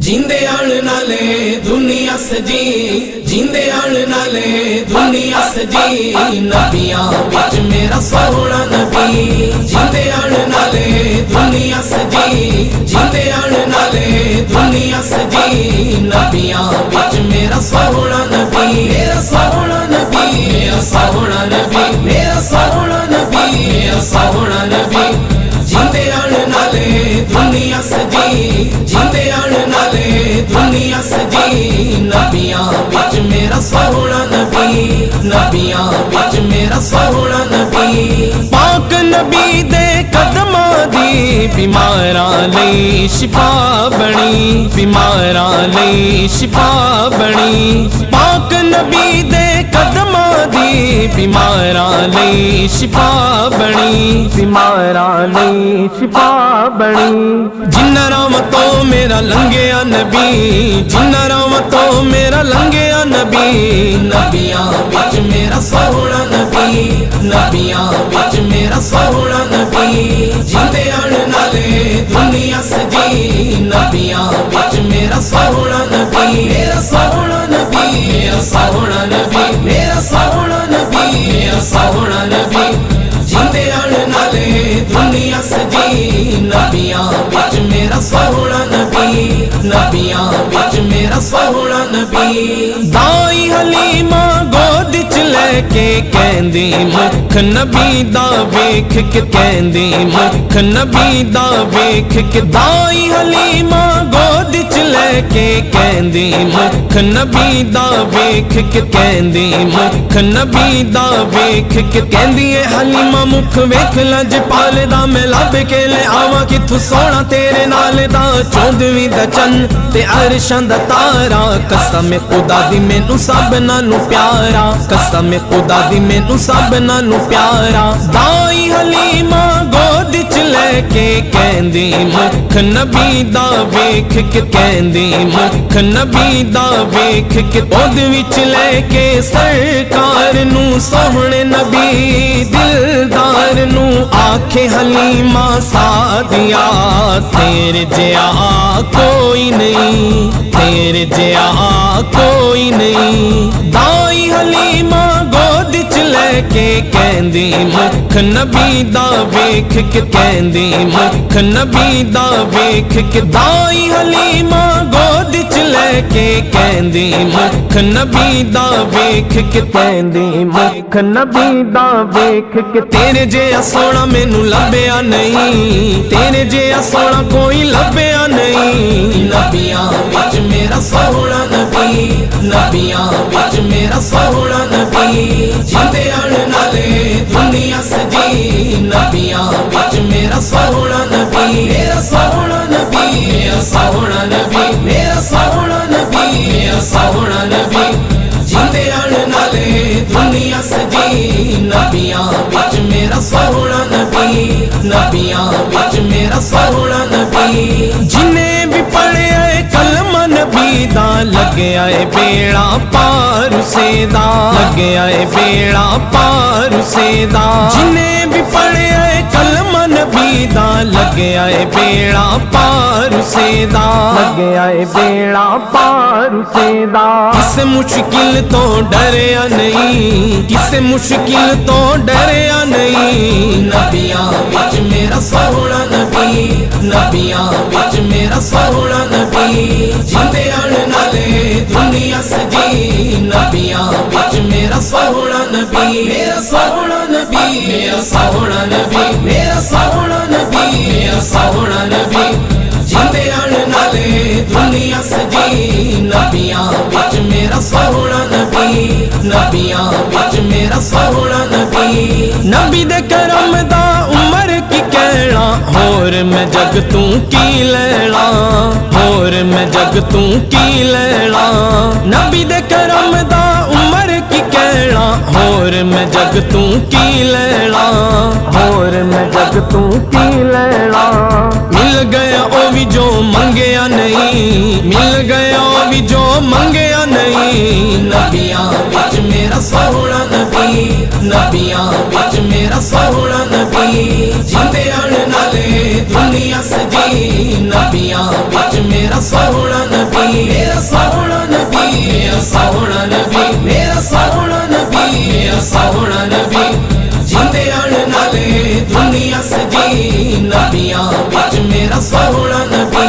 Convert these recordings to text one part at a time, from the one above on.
जिंदे आण नाले दुनिया सजी, जिंदे आण नाले दुनिया सजी, नबियां विच मेरा सोहना नबी। जिंदे आण नाले दुनिया सजी, जिंदे आण नाले दुनिया सजी, नबियां विच मेरा सोहना नबी। मेरा सोहना नबी, मेरा सोहना नबी, मेरा सोहना नबी, मेरा सोहना नबी। जिंदे आण नाले दुनिया सजी, जिंदे आण नाले दुनिया सजी, नबियां विच मेरा सोहना नबी, नबियां विच मेरा सोहना नबी। पाक नबी दे कदमां दी बीमारां लई शिफा बनी, बीमारां लई शिफा बनी। पाक नबी दे कदमां दी बीमारां लई शिफा बनी, बीमारां लई शिफा बनी। जिन्ना रहमतों मेरा लंघिया नबी, जिन्ना रहमतों मेरा लंघिया नबी, नबियां विच मेरा सोहना नबी, नबियां विच मेरा सोहना नबी। जिंदे आण नाले दुनिया सजी, नबियां विच मेरा सोहना नबी। मेरा सोहना नबी, मेरा सोहना नबी, मेरा सोहना नबी, मेरा सोहना नबी। जिंदे आण नाले दुनिया सजी, नबियां विच मेरा सोहना नबी, नबियां विच मेरा सोहना नबी। दाई हलीमा गोद च लेके कहंदी मुख नबी दा वेख के, कहंदी मुख नबी दा वेख के। दाई हलीमा गोद च लेके कहंदी मुख नबी दा वेख के, कहंदी मुख नबी दा वेख के। कहंदी है हलीमा मुख वेख लज पालदा मैं लब के ले आवां किथों सोहना तेरे नाल दा। चौंदवीं दा चन्न ते अरशां दा तारा, कसम खुदा दी मैनू सब नालों प्यारा, कसम खुदा दी मैनू सब नालों प्यारा। दाई हलीमा गोद च लेके कहंदी मुख नबी दा वेख के, कहंदी मुख नबी दा वेख के। गोद विच लेके सरकार नू सोहणे नबी दिलदार नू आखे हलीमा सादिया, तेरे जिया कोई नहीं, तेरे जिया कोई नहीं। दाई हलीमा गोद च लेके कहंदी मुख नबी दा वेख के, कहंदी मुख नबी दा वेख के। दाई हलीमा गोद च लेके कहंदी मुख नबी दा वेख के, कहंदी मुख नबी दा वेख के। तेरे जिया सोहना मैनू लभ्या नहीं, तेरे जिया सोहना कोई लभ्या नहीं। नबियां विच मेरा सोहना नबी, नबियां विच मेरा सोहना नबी। जिंदे आण नाले दुनिया सजी, नबियां विच मेरा सोहना नबी। मेरा सोहना नबी, मेरा सोहना नबी, मेरा सोहना नबी, मेरा सोहना नबी। जिंदे आण नाले दुनिया सजी, नबियां विच मेरा सोहना नबी, नबियां विच मेरा सोहना नबी। जिन्हें भी पढ़िया कलमा नबी दा, लगे आए बेड़ा पार सेदा, लगे आए बेड़ा पार सेदा। जिन्हें भी पढ़िया कलमा नबी दा, लगे आए बेड़ा पार सेदा, लगे आए बेड़ा पार सेदा। किसे मुश्किल तो डरिया नहीं, किसे मुश्किल तो डरिया नहीं। नबियां विच मेरा सोहना नबी, नबियां विच मेरा सोहना नबी। जिंदे आण नाले दुनिया सजी, नबियां विच मेरा सोहना नबी। मेरा सोहना नबी, मेरा सोहना नबी, मेरा सोहना नबी, मेरा सोहना नबी। जिंदे आण नाले दुनिया सजी, नबियां विच मेरा सोहना नबी, नबियां विच मेरा सोहना नबी। नबी दे करम दा उमर की कहना, होर मैं जग तू की लेना, होर मैं जग तू की लेना। नबी दे करम दा उमर की कहना, होर मैं जग तू की लेना, होर मैं जग तू की लेना। मिल गया ओ भी जो मंगया नहीं, मिल गया ओ भी जो मंगया नहीं। नबियां विच मेरा सोहना नबी, नबियां विच मेरा सोहना नबी। जिंदे आण नाले दुनिया सजी, नबियां विच मेरा सोहना नबी। मेरा सोहना नबी, मेरा सोहना नबी, मेरा सोहना नबी। जिंदे आण नाले दुनिया सजी, नबियां विच मेरा सोहना नबी,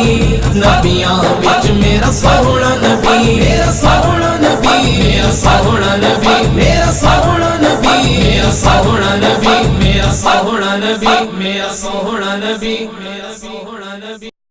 नबियां विच मेरा सोहना नबी, मेरा सोहना नबी, मेरा सोहना नबी, मेरा सोहना नबी, मेरा सोहना नबी, मेरा सोहना नबी, मेरा सोहना नबी, मेरा